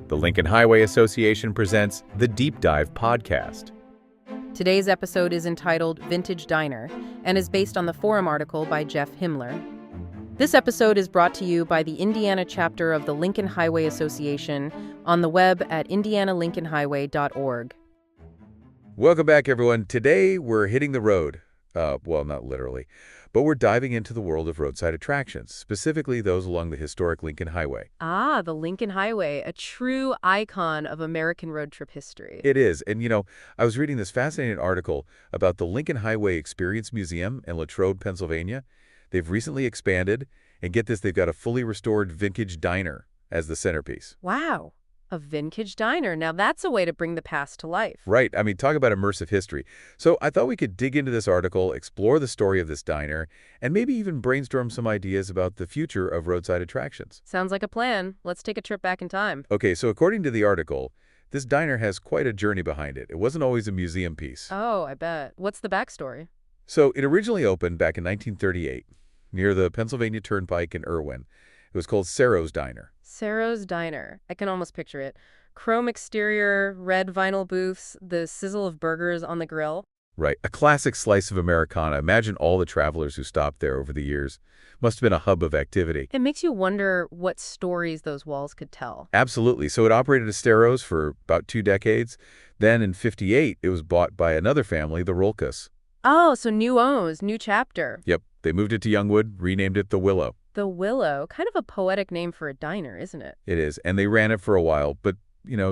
The Lincoln Highway Association presents the Deep Dive Podcast. Today's episode is entitled Vintage Diner and is based on the forum article by Jeff Himmler. This episode is brought to you by the Indiana chapter of the Lincoln Highway Association on the web at indianalincolnhighway.org. Welcome back, everyone. Today, we're hitting the road. Well, not literally, but we're diving into the world of roadside attractions, specifically those along the historic Lincoln Highway. Ah, the Lincoln Highway, a true icon of American road trip history. It is. And, I was reading this fascinating article about the Lincoln Highway Experience Museum in Latrobe, Pennsylvania. They've recently expanded, and get this, they've got a fully restored vintage diner as the centerpiece. Wow, a vintage diner. Now that's a way to bring the past to life. Right. I mean, talk about immersive history. So I thought we could dig into this article, explore the story of this diner, and maybe even brainstorm some ideas about the future of roadside attractions. Sounds like a plan. Let's take a trip back in time. Okay, so according to the article, this diner has quite a journey behind it. It wasn't always a museum piece. Oh, I bet. What's the backstory? So it originally opened back in 1938 near the Pennsylvania Turnpike in Irwin. It was called Sarro's Diner. Sarro's Diner. I can almost picture it. Chrome exterior, red vinyl booths, the sizzle of burgers on the grill. Right. A classic slice of Americana. Imagine all the travelers who stopped there over the years. Must have been a hub of activity. It makes you wonder what stories those walls could tell. Absolutely. So it operated as Sarro's for about 2 decades. Then in '58, it was bought by another family, the Rolkes. Oh, so new owners, new chapter. Yep. They moved it to Youngwood, renamed it the Willow. The Willow. Kind of a poetic name for a diner, isn't it? It is. And they ran it for a while, but,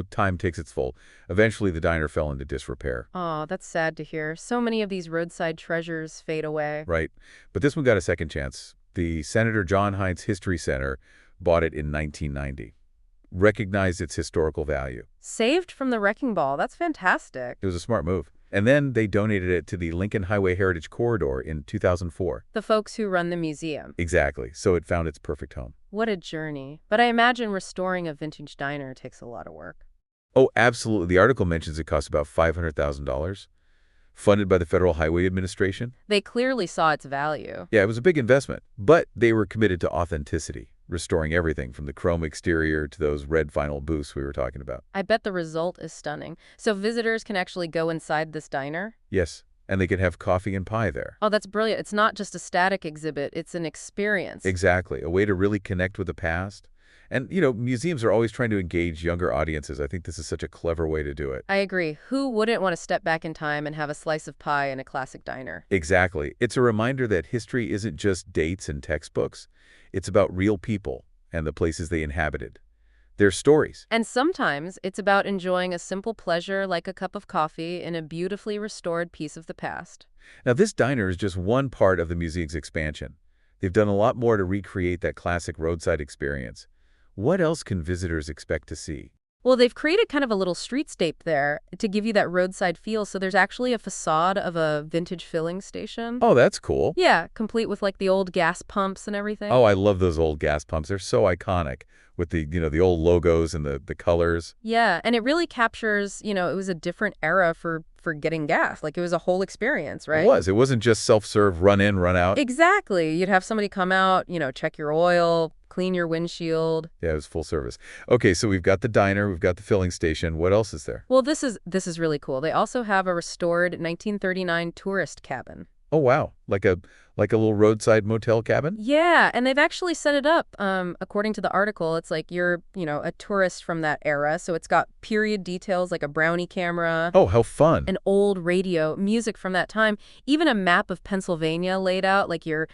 time takes its toll. Eventually, the diner fell into disrepair. Oh, that's sad to hear. So many of these roadside treasures fade away. Right. But this one got a second chance. The Senator John Heinz History Center bought it in 1990. Recognized its historical value. Saved from the wrecking ball. That's fantastic. It was a smart move. And then they donated it to the Lincoln Highway Heritage Corridor in 2004. The folks who run the museum. Exactly. So it found its perfect home. What a journey. But I imagine restoring a vintage diner takes a lot of work. Oh, absolutely. The article mentions it cost about $500,000, funded by the Federal Highway Administration. They clearly saw its value. Yeah, it was a big investment, but they were committed to authenticity, restoring everything from the chrome exterior to those red vinyl booths we were talking about. I bet the result is stunning. So visitors can actually go inside this diner? Yes, and they can have coffee and pie there. Oh, that's brilliant. It's not just a static exhibit, it's an experience. Exactly, a way to really connect with the past. And, museums are always trying to engage younger audiences. I think this is such a clever way to do it. I agree. Who wouldn't want to step back in time and have a slice of pie in a classic diner? Exactly. It's a reminder that history isn't just dates and textbooks. It's about real people and the places they inhabited. Their stories. And sometimes it's about enjoying a simple pleasure like a cup of coffee in a beautifully restored piece of the past. Now, this diner is just one part of the museum's expansion. They've done a lot more to recreate that classic roadside experience. What else can visitors expect to see? Well, they've created kind of a little streetscape there to give you that roadside feel. So there's actually a facade of a vintage filling station. Oh, that's cool. Yeah, complete with like the old gas pumps and everything. Oh, I love those old gas pumps. They're so iconic with the old logos and the colors. Yeah, and it really captures, it was a different era for getting gas. Like it was a whole experience, right? It was. It wasn't just self-serve, run in, run out. Exactly. You'd have somebody come out, check your oil, clean your windshield. Yeah, it was full service. Okay, so we've got the diner, we've got the filling station. What else is there? Well, this is really cool. They also have a restored 1939 tourist cabin. Oh, wow. Like a little roadside motel cabin? Yeah, and they've actually set it up. According to the article, it's like you're, a tourist from that era. So it's got period details like a brownie camera. Oh, how fun. An old radio, music from that time, even a map of Pennsylvania laid out like you're,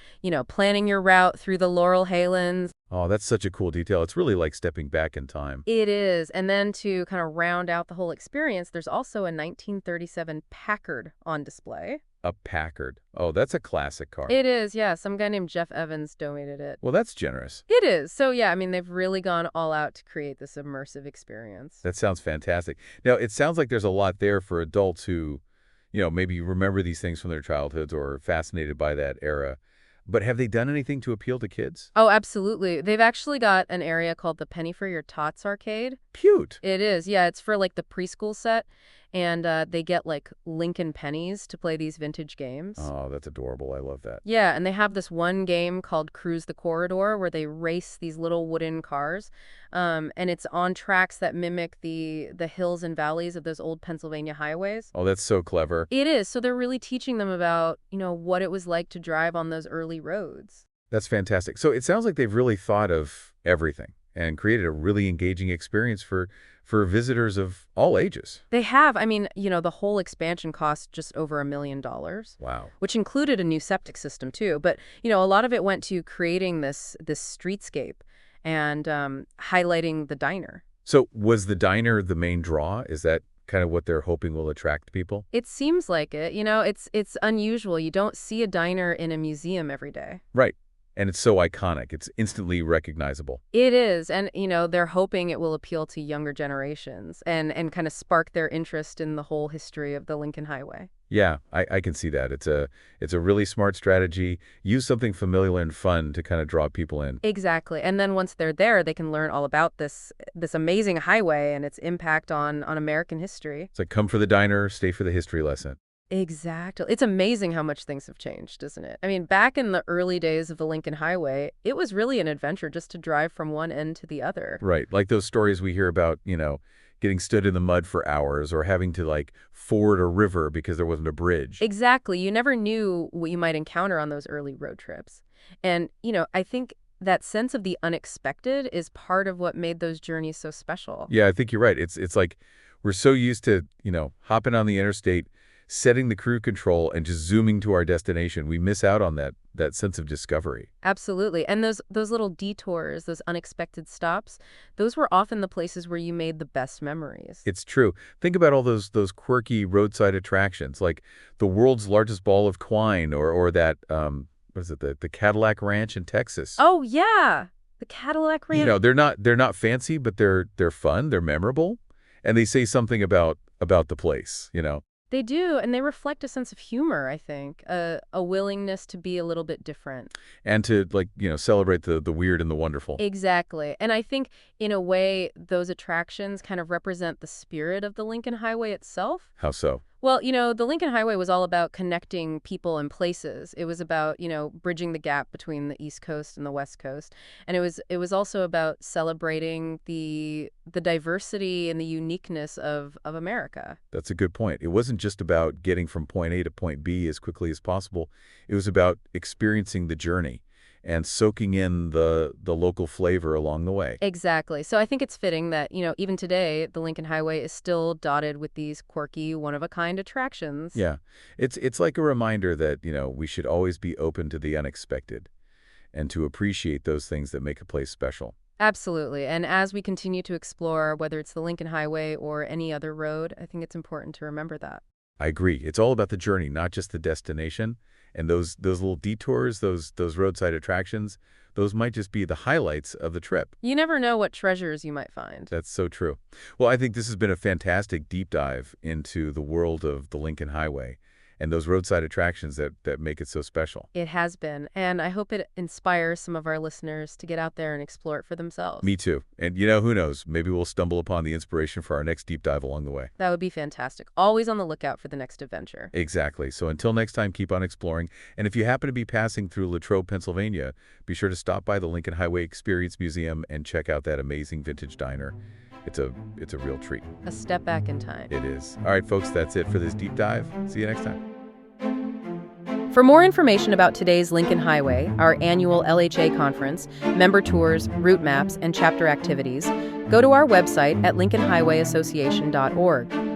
planning your route through the Laurel Highlands. Oh, that's such a cool detail. It's really like stepping back in time. It is. And then to kind of round out the whole experience, there's also a 1937 Packard on display. A Packard. Oh, that's a classic car. It is, yeah. Some guy named Jeff Evans donated it. Well, that's generous. It is. So, yeah, they've really gone all out to create this immersive experience. That sounds fantastic. Now, it sounds like there's a lot there for adults who, maybe remember these things from their childhoods or are fascinated by that era. But have they done anything to appeal to kids? Oh, absolutely. They've actually got an area called the Penny for Your Tots Arcade. Cute. It is. Yeah, it's for like the preschool set, and they get like Lincoln pennies to play these vintage games. Oh, that's adorable. I love that. Yeah, and they have this one game called Cruise the Corridor where they race these little wooden cars, and it's on tracks that mimic the hills and valleys of those old Pennsylvania highways. Oh, that's so clever. It is. So they're really teaching them about, what it was like to drive on those early roads. That's fantastic. So it sounds like they've really thought of everything and created a really engaging experience for visitors of all ages. They have. I mean, the whole expansion cost just over $1 million. Wow. Which included a new septic system too. But, a lot of it went to creating this streetscape and highlighting the diner. So was the diner the main draw? Is that kind of what they're hoping will attract people? It seems like it. It's unusual. You don't see a diner in a museum every day. Right. And it's so iconic. It's instantly recognizable. It is. And, they're hoping it will appeal to younger generations and kind of spark their interest in the whole history of the Lincoln Highway. Yeah, I can see that. It's a really smart strategy. Use something familiar and fun to kind of draw people in. Exactly. And then once they're there, they can learn all about this amazing highway and its impact on American history. It's like come for the diner, stay for the history lesson. Exactly. It's amazing how much things have changed, isn't it? I mean, back in the early days of the Lincoln Highway, it was really an adventure just to drive from one end to the other. Right. Like those stories we hear about, getting stood in the mud for hours or having to like ford a river because there wasn't a bridge. Exactly. You never knew what you might encounter on those early road trips. And, I think that sense of the unexpected is part of what made those journeys so special. Yeah, I think you're right. It's like we're so used to, hopping on the interstate, setting the cruise control and just zooming to our destination. We miss out on that sense of discovery. Absolutely. And those little detours, those unexpected stops, those were often the places where you made the best memories. It's true. Think about all those quirky roadside attractions, like the world's largest ball of twine or that, what is it, the Cadillac Ranch in Texas. Oh, yeah. The Cadillac Ranch. They're not fancy, but they're fun, they're memorable, and they say something about the place. They do, and they reflect a sense of humor, I think, a willingness to be a little bit different. And to, celebrate the weird and the wonderful. Exactly. And I think, in a way, those attractions kind of represent the spirit of the Lincoln Highway itself. How so? Well, the Lincoln Highway was all about connecting people and places. It was about, bridging the gap between the East Coast and the West Coast. And it was also about celebrating the diversity and the uniqueness of America. That's a good point. It wasn't just about getting from point A to point B as quickly as possible. It was about experiencing the journey and soaking in the local flavor along the way. Exactly. So I think it's fitting that, even today, the Lincoln Highway is still dotted with these quirky, one-of-a-kind attractions. Yeah. It's like a reminder that, we should always be open to the unexpected and to appreciate those things that make a place special. Absolutely. And as we continue to explore, whether it's the Lincoln Highway or any other road, I think it's important to remember that. I agree. It's all about the journey, not just the destination. And those little detours, those roadside attractions, those might just be the highlights of the trip. You never know what treasures you might find. That's so true. Well, I think this has been a fantastic deep dive into the world of the Lincoln Highway and those roadside attractions that make it so special. It has been, and I hope it inspires some of our listeners to get out there and explore it for themselves. Me too. And who knows? Maybe we'll stumble upon the inspiration for our next deep dive along the way. That would be fantastic. Always on the lookout for the next adventure. Exactly. So until next time, keep on exploring. And if you happen to be passing through Latrobe, Pennsylvania, be sure to stop by the Lincoln Highway Experience Museum and check out that amazing vintage diner. It's a real treat. A step back in time. It is. All right, folks, that's it for this deep dive. See you next time. For more information about today's Lincoln Highway, our annual LHA conference, member tours, route maps, and chapter activities, go to our website at lincolnhighwayassociation.org.